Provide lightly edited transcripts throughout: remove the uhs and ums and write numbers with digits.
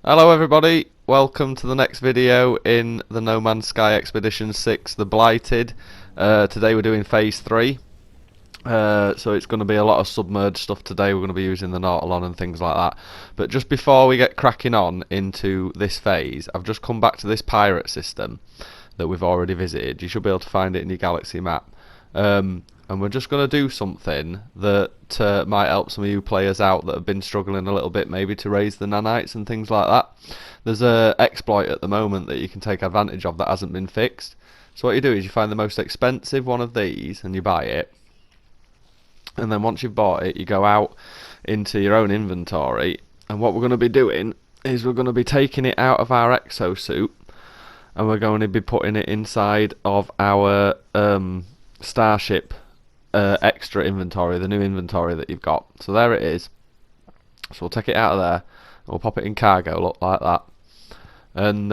Hello everybody, welcome to the next video in the No Man's Sky Expedition 6, the Blighted. Today we're doing Phase 3, so it's going to be a lot of submerged stuff today. We're going to be using the Nautilon and things like that. But just before we get cracking on into this phase, I've just come back to this pirate system that we've already visited. You should be able to find it in your galaxy map. And we're just going to do something that might help some of you players out that have been struggling a little bit maybe to raise the nanites and things like that. There's a exploit at the moment that you can take advantage of that hasn't been fixed. So what you do is you find the most expensive one of these and you buy it, and then once you've bought it you go out into your own inventory, and what we're going to be doing is we're going to be taking it out of our exosuit and we're going to be putting it inside of our starship extra inventory, the new inventory that you've got. So there it is. So we'll take it out of there and we'll pop it in cargo, look like that, and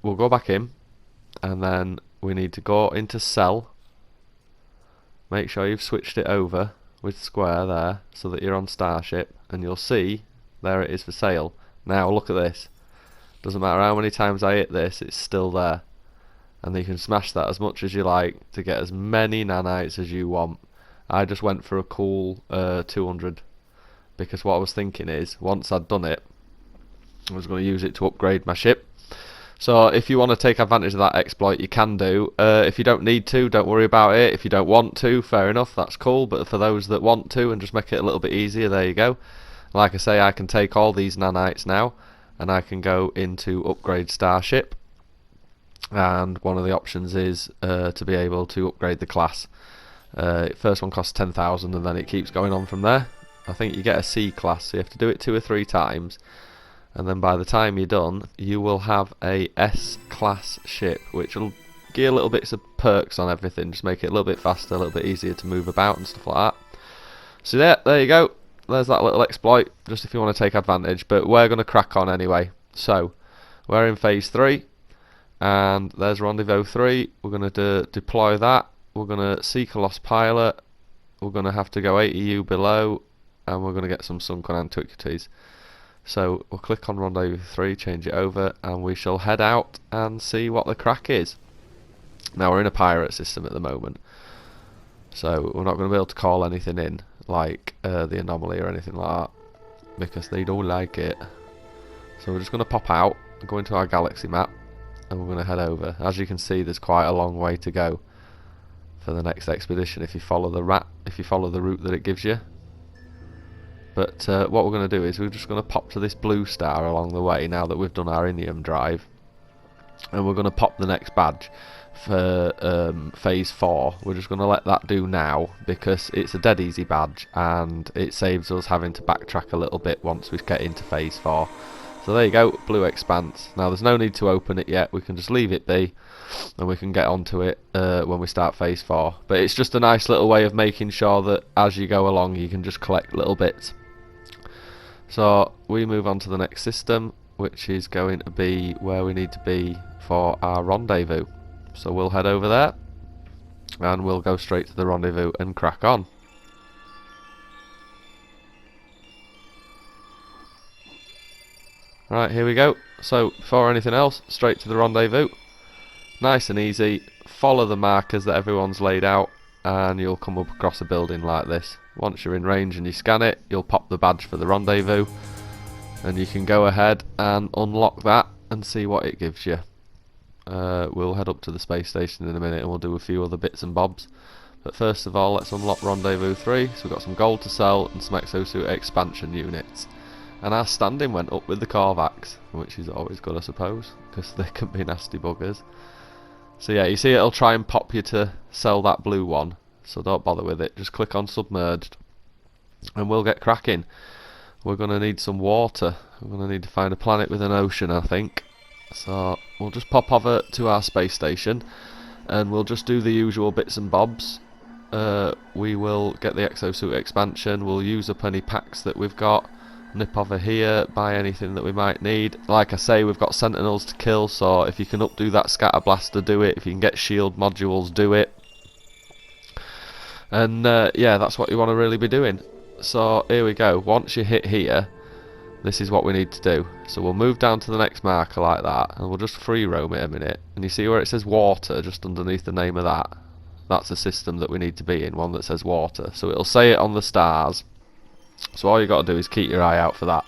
we'll go back in, and then we need to go into sell. Make sure you've switched it over with square there so that you're on starship, and you'll see there it is for sale. Now look at this, doesn't matter how many times I hit this, it's still there. And you can smash that as much as you like to get as many nanites as you want. I just went for a cool 200, because what I was thinking is once I'd done it I was going to use it to upgrade my ship. So if you want to take advantage of that exploit you can do. If you don't need to, don't worry about it. If you don't want to, fair enough, that's cool, but for those that want to and just make it a little bit easier, there you go. Like I say, I can take all these nanites now and I can go into upgrade starship. And one of the options is to be able to upgrade the class. First one costs 10,000 and then it keeps going on from there. I think you get a C class, so you have to do it 2 or 3 times, and then by the time you're done you will have a S class ship, which will give little bits of perks on everything, just make it a little bit faster, a little bit easier to move about and stuff like that. So yeah, there you go, there's that little exploit, just if you want to take advantage, but we're going to crack on anyway. So we're in phase 3. And there's rendezvous 3. We're going to deploy that. We're going to seek a lost pilot. We're going to have to go 80U below, and we're going to get some sunken antiquities. So we'll click on rendezvous 3, change it over, and we shall head out and see what the crack is. Now we're in a pirate system at the moment, so we're not going to be able to call anything in like the anomaly or anything like that, because they don't like it. So we're just going to pop out and go into our galaxy map, and we're going to head over. As you can see, there's quite a long way to go for the next expedition if you follow the route that it gives you. But what we're going to do is we're just going to pop to this blue star along the way now that we've done our Inium drive, and we're going to pop the next badge for phase 4. We're just going to let that do now because it's a dead easy badge and it saves us having to backtrack a little bit once we get into phase 4. So there you go, blue expanse. Now there's no need to open it yet, we can just leave it be and we can get onto it when we start phase 4. But it's just a nice little way of making sure that as you go along you can just collect little bits. So we move on to the next system, which is going to be where we need to be for our rendezvous. So we'll head over there and we'll go straight to the rendezvous and crack on. Right, here we go. So before anything else, straight to the rendezvous. Nice and easy. Follow the markers that everyone's laid out and you'll come up across a building like this. Once you're in range and you scan it, you'll pop the badge for the rendezvous and you can go ahead and unlock that and see what it gives you. We'll head up to the space station in a minute and we'll do a few other bits and bobs. But first of all, let's unlock rendezvous 3. So we've got some gold to sell and some exosuit expansion units. And our standing went up with the Korvax, which is always good I suppose, because they can be nasty buggers. So yeah, you see it'll try and pop you to sell that blue one, so don't bother with it, just click on submerged and we'll get cracking. We're going to need some water, we're going to need to find a planet with an ocean I think. So we'll just pop over to our space station and we'll just do the usual bits and bobs. We will get the exosuit expansion, we'll use up any packs that we've got, nip over here, buy anything that we might need. Like I say, we've got sentinels to kill, so if you can updo that scatter blaster, do it. If you can get shield modules, do it. And yeah, that's what you want to really be doing. So here we go, once you hit here this is what we need to do. So we'll move down to the next marker like that, and we'll just free roam it a minute. And you see where it says water just underneath the name of that? That's a system that we need to be in, one that says water. So it'll say it on the stars. So all you got to do is keep your eye out for that.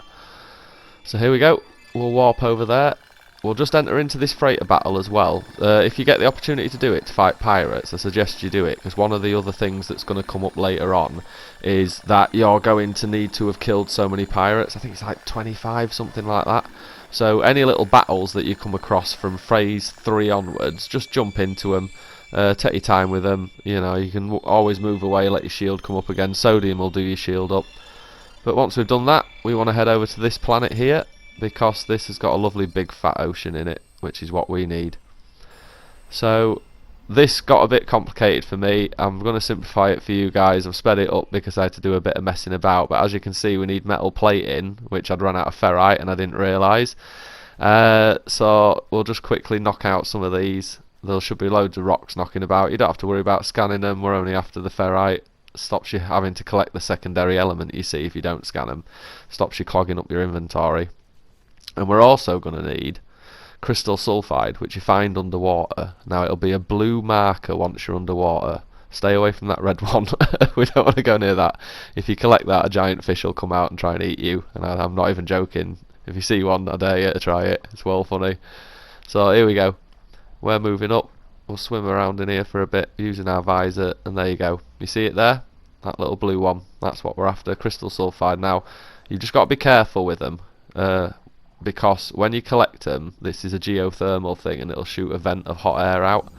So here we go. We'll warp over there. We'll just enter into this freighter battle as well. If you get the opportunity to do it, to fight pirates, I suggest you do it, because one of the other things that's going to come up later on is that you're going to need to have killed so many pirates. I think it's like 25, something like that. So any little battles that you come across from phase 3 onwards, just jump into them. Take your time with them. You know, you can always move away, let your shield come up again. Sodium will do your shield up. But once we've done that, we want to head over to this planet here, because this has got a lovely big fat ocean in it, which is what we need. So this got a bit complicated for me. I'm going to simplify it for you guys. I've sped it up because I had to do a bit of messing about, but as you can see, we need metal plating, which I'd run out of ferrite and I didn't realise. So we'll just quickly knock out some of these. There should be loads of rocks knocking about. You don't have to worry about scanning them. We're only after the ferrite. Stops you having to collect the secondary element, you see, if you don't scan them. Stops you clogging up your inventory. And we're also going to need crystal sulfide, which you find underwater. Now it'll be a blue marker once you're underwater. Stay away from that red one. We don't want to go near that. If you collect that, a giant fish will come out and try and eat you. And I'm not even joking. If you see one, I dare you to try it. It's well funny. So here we go. We're moving up. We'll swim around in here for a bit using our visor. And there you go. You see it there? That little blue one. That's what we're after. Crystal sulfide. Now, you've just got to be careful with them. Because when you collect them, this is a geothermal thing and it'll shoot a vent of hot air out.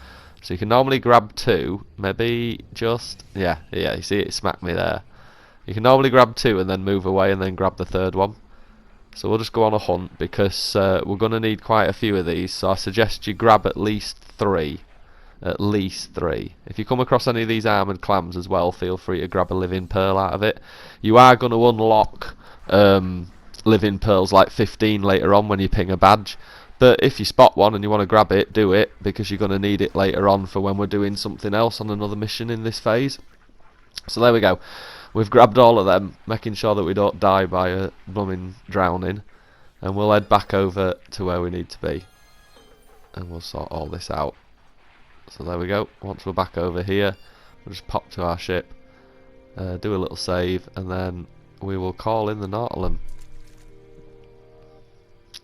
So you can normally grab 2, maybe just, yeah, you see it smacked me there. You can normally grab 2 and then move away and then grab the third one. So we'll just go on a hunt because we're going to need quite a few of these, so I suggest you grab at least 3. At least 3. If you come across any of these armoured clams as well, feel free to grab a living pearl out of it. You are going to unlock living pearls like 15 later on when you ping a badge, but if you spot one and you want to grab it, do it, because you're going to need it later on for when we're doing something else on another mission in this phase. So there we go, we've grabbed all of them, making sure that we don't die by a blooming drowning, and we'll head back over to where we need to be and we'll sort all this out. So there we go, once we're back over here, we'll just pop to our ship, do a little save, and then we will call in the Nautilum.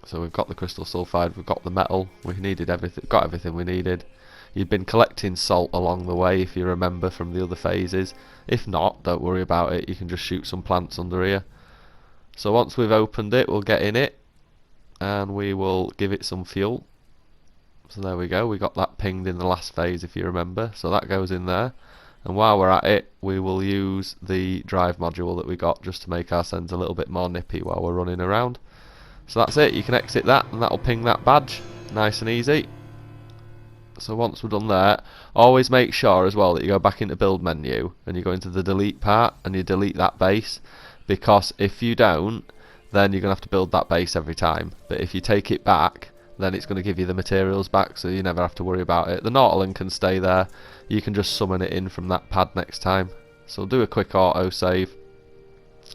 So we've got the crystal sulfide, we've got the metal, we needed everything, got everything we needed. You've been collecting salt along the way if you remember from the other phases. If not, don't worry about it, you can just shoot some plants under here. So once we've opened it, we'll get in it and we will give it some fuel. So there we go, we got that pinged in the last phase if you remember, so that goes in there. And while we're at it, we will use the drive module that we got just to make our sends a little bit more nippy while we're running around. So that's it, you can exit that and that'll ping that badge, nice and easy. So once we're done there, always make sure as well that you go back into build menu and you go into the delete part and you delete that base, because if you don't, then you're going to have to build that base every time. But if you take it back, then it's going to give you the materials back, so you never have to worry about it. The Nautilum can stay there, you can just summon it in from that pad next time. So we'll do a quick auto save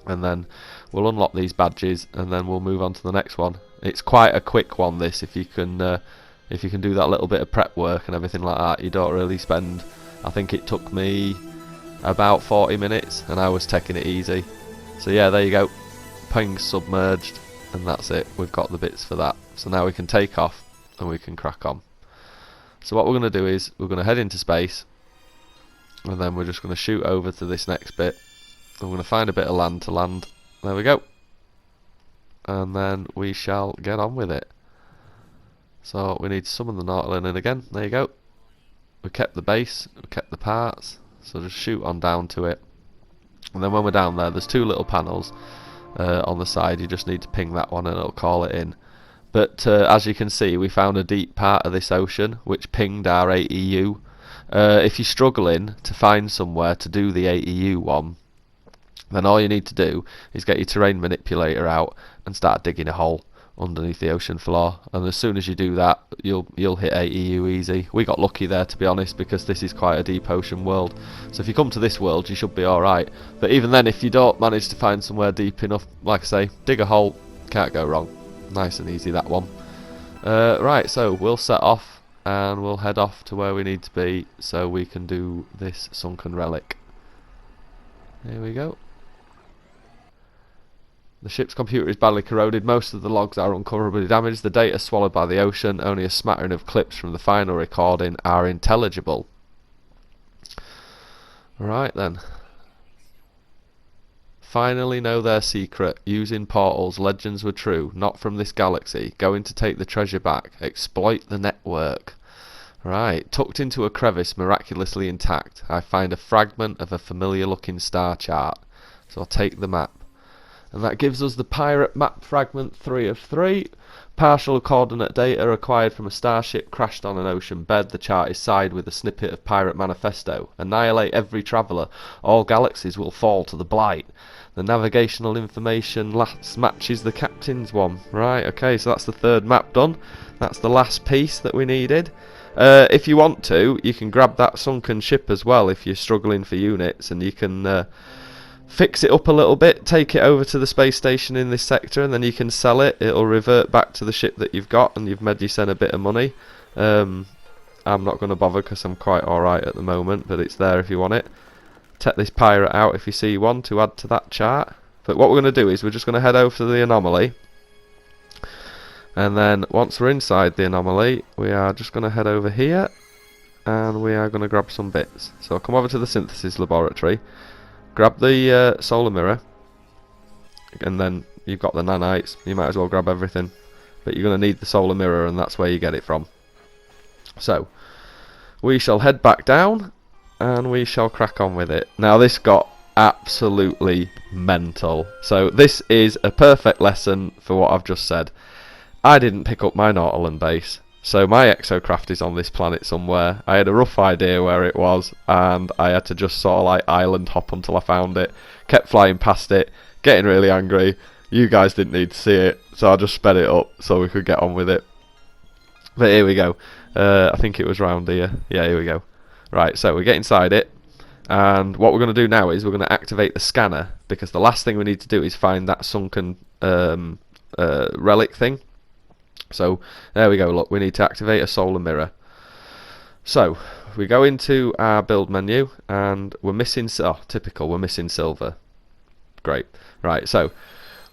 and then we'll unlock these badges and then we'll move on to the next one. It's quite a quick one this, if you can do that little bit of prep work and everything like that. You don't really spend, I think it took me about 40 minutes and I was taking it easy. So yeah, there you go, ping submerged, and that's it, we've got the bits for that. So now we can take off and we can crack on. So what we're going to do is we're going to head into space and then we're just going to shoot over to this next bit. We're going to find a bit of land to land. There we go. And then we shall get on with it. So we need to summon the Nautilum in again. There you go. We kept the base, we kept the parts, so just shoot on down to it. And then when we're down there, there's 2 little panels on the side. You just need to ping that one and it'll call it in. But as you can see, we found a deep part of this ocean which pinged our AEU. If you're struggling to find somewhere to do the AEU one, then all you need to do is get your terrain manipulator out and start digging a hole underneath the ocean floor, and as soon as you do that, you'll hit AEU easy. We got lucky there, to be honest, because this is quite a deep ocean world, so if you come to this world you should be alright. But even then, if you don't manage to find somewhere deep enough, like I say, dig a hole, Can't go wrong. Nice and easy, that one. Right, so we'll set off and we'll head off to where we need to be so we can do this sunken relic. Here we go. The ship's computer is badly corroded, most of the logs are uncoverably damaged, the data swallowed by the ocean, only a smattering of clips from the final recording are intelligible. Right then. Finally know their secret. Using portals, legends were true. Not from this galaxy. Going to take the treasure back. Exploit the network. Right. Tucked into a crevice, miraculously intact, I find a fragment of a familiar looking star chart. So I'll take the map. And that gives us the pirate map fragment 3 of 3. Partial coordinate data acquired from a starship crashed on an ocean bed. The chart is signed with a snippet of pirate manifesto. Annihilate every traveller. All galaxies will fall to the Blight. The navigational information matches the captain's one. Right, okay, so that's the third map done. That's the last piece that we needed. If you want to, you can grab that sunken ship as well if you're struggling for units, and you can fix it up a little bit, take it over to the space station in this sector, and then you can sell it. It'll revert back to the ship that you've got, and you've made yourself a bit of money. I'm not going to bother because I'm quite alright at the moment, but it's there if you want it. Take this pirate out if you see one to add to that chart. But what we're going to do is we're just going to head over to the anomaly, and then once we're inside the anomaly, we are just going to head over here, and we are going to grab some bits. So I'll come over to the synthesis laboratory, grab the solar mirror, and then you've got the nanites. You might as well grab everything, but you're going to need the solar mirror, and that's where you get it from. So we shall head back down and we shall crack on with it. Now this got absolutely mental, so this is a perfect lesson for what I've just said. I didn't pick up my Nautilus base, so my exocraft is on this planet somewhere. I had a rough idea where it was, and I had to just sort of like island hop until I found it. Kept flying past it, getting really angry. You guys didn't need to see it, so I just sped it up so we could get on with it. But here we go. I think it was round here. Yeah, here we go. Right, so we get inside it, and what we're going to do now is we're going to activate the scanner, because the last thing we need to do is find that sunken relic thing. So there we go, look, we need to activate a solar mirror. So we go into our build menu, and we're missing, oh typical, we're missing silver. Great. Right, so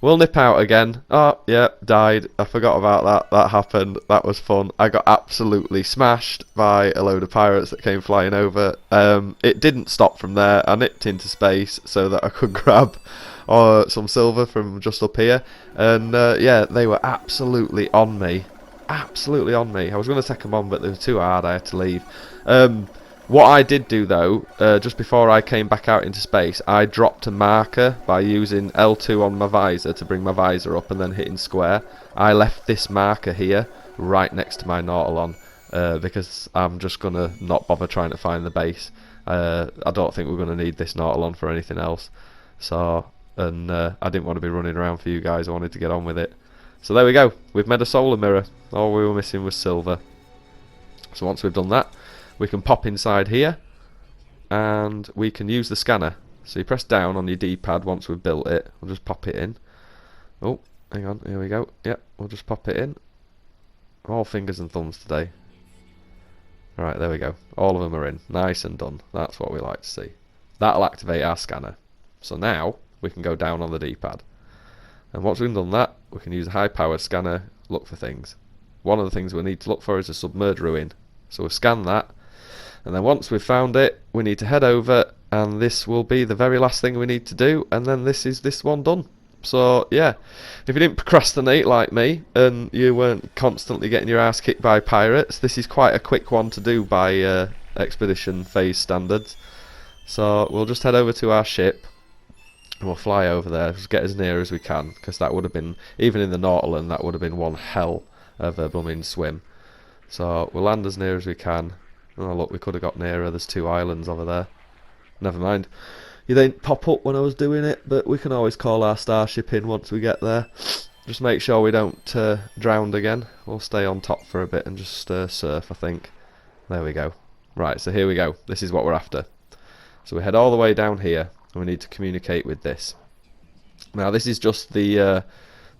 we'll nip out again. Oh yeah, died. I forgot about that. That happened. That was fun. I got absolutely smashed by a load of pirates that came flying over. It didn't stop from there. I nipped into space so that I could grab some silver from just up here, and yeah, they were absolutely on me. Absolutely on me. I was going to take them on, but they were too hard. I had to leave. What I did do though, just before I came back out into space, I dropped a marker by using L2 on my visor to bring my visor up and then hitting square. I left this marker here, right next to my Nautilus, because I'm just going to not bother trying to find the base. I don't think we're going to need this Nautilus for anything else. So, and I didn't want to be running around for you guys, I wanted to get on with it. So there we go, we've made a solar mirror. All we were missing was silver. So once we've done that, we can pop inside here, and we can use the scanner. So you press down on your D-pad once we've built it. We'll just pop it in. Oh, hang on, here we go. Yep, we'll just pop it in. All fingers and thumbs today. Right, there we go. All of them are in. Nice and done. That's what we like to see. That'll activate our scanner. So now we can go down on the D-pad. And once we've done that, we can use a high-powered scanner, look for things. One of the things we need to look for is a submerged ruin. So we'll scan that. And then once we've found it, we need to head over, and this will be the very last thing we need to do, and then this is this one done. So yeah, if you didn't procrastinate like me, and you weren't constantly getting your ass kicked by pirates, this is quite a quick one to do by expedition phase standards. So we'll just head over to our ship, and we'll fly over there, just get as near as we can, because that would have been, even in the Nautilus, that would have been one hell of a blooming swim. So we'll land as near as we can. Oh look, we could have got nearer. There's 2 islands over there. Never mind. You didn't pop up when I was doing it, but we can always call our starship in once we get there. Just make sure we don't drown again. We'll stay on top for a bit and just surf, I think. There we go. Right, so here we go. This is what we're after. So we head all the way down here, and we need to communicate with this. Now this is just the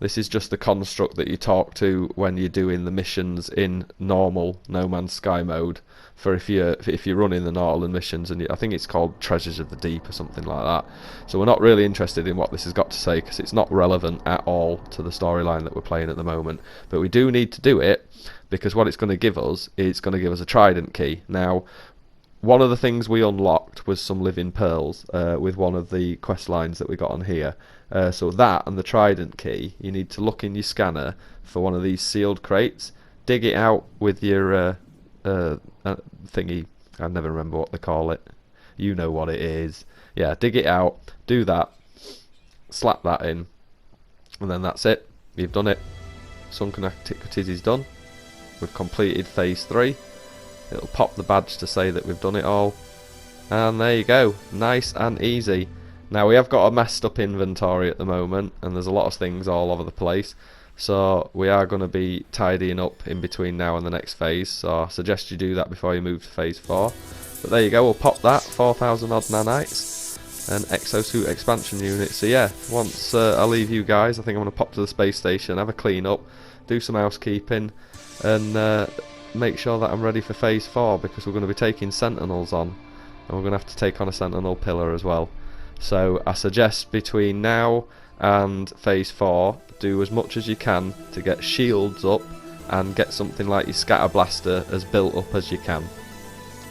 This is just the construct that you talk to when you're doing the missions in normal No Man's Sky mode. For if you're running the Northern missions, and I think it's called Treasures of the Deep or something like that. So we're not really interested in what this has got to say because it's not relevant at all to the storyline that we're playing at the moment. But we do need to do it because what it's going to give us is it's going to give us a trident key. Now, one of the things we unlocked was some living pearls with one of the quest lines that we got on here. So that and the trident key, you need to look in your scanner for one of these sealed crates, dig it out with your thingy. I never remember what they call it. You know what it is. Yeah, dig it out, do that, slap that in, and then that's it. You've done it. Sunken Antiquities is done. We've completed phase 3. It'll pop the badge to say that we've done it all, and there you go, nice and easy. Now we have got a messed up inventory at the moment and there's a lot of things all over the place, so we are going to be tidying up in between now and the next phase, so I suggest you do that before you move to phase 4. But there you go, we'll pop that, 4,000 odd nanites and exosuit expansion unit. So yeah, once I leave you guys, I think I'm going to pop to the space station, have a clean up, do some housekeeping, and make sure that I'm ready for phase 4, because we're going to be taking sentinels on, and we're going to have to take on a sentinel pillar as well. So I suggest between now and phase 4, do as much as you can to get shields up and get something like your scatter blaster as built up as you can,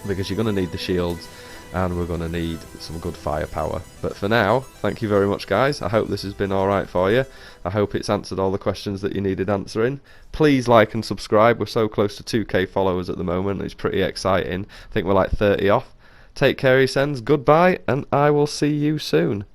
because you're going to need the shields and we're going to need some good firepower. But for now, thank you very much guys. I hope this has been alright for you. I hope it's answered all the questions that you needed answering. Please like and subscribe. We're so close to 2k followers at the moment. It's pretty exciting. I think we're like 30 off. Take care yourselves, goodbye, and I will see you soon.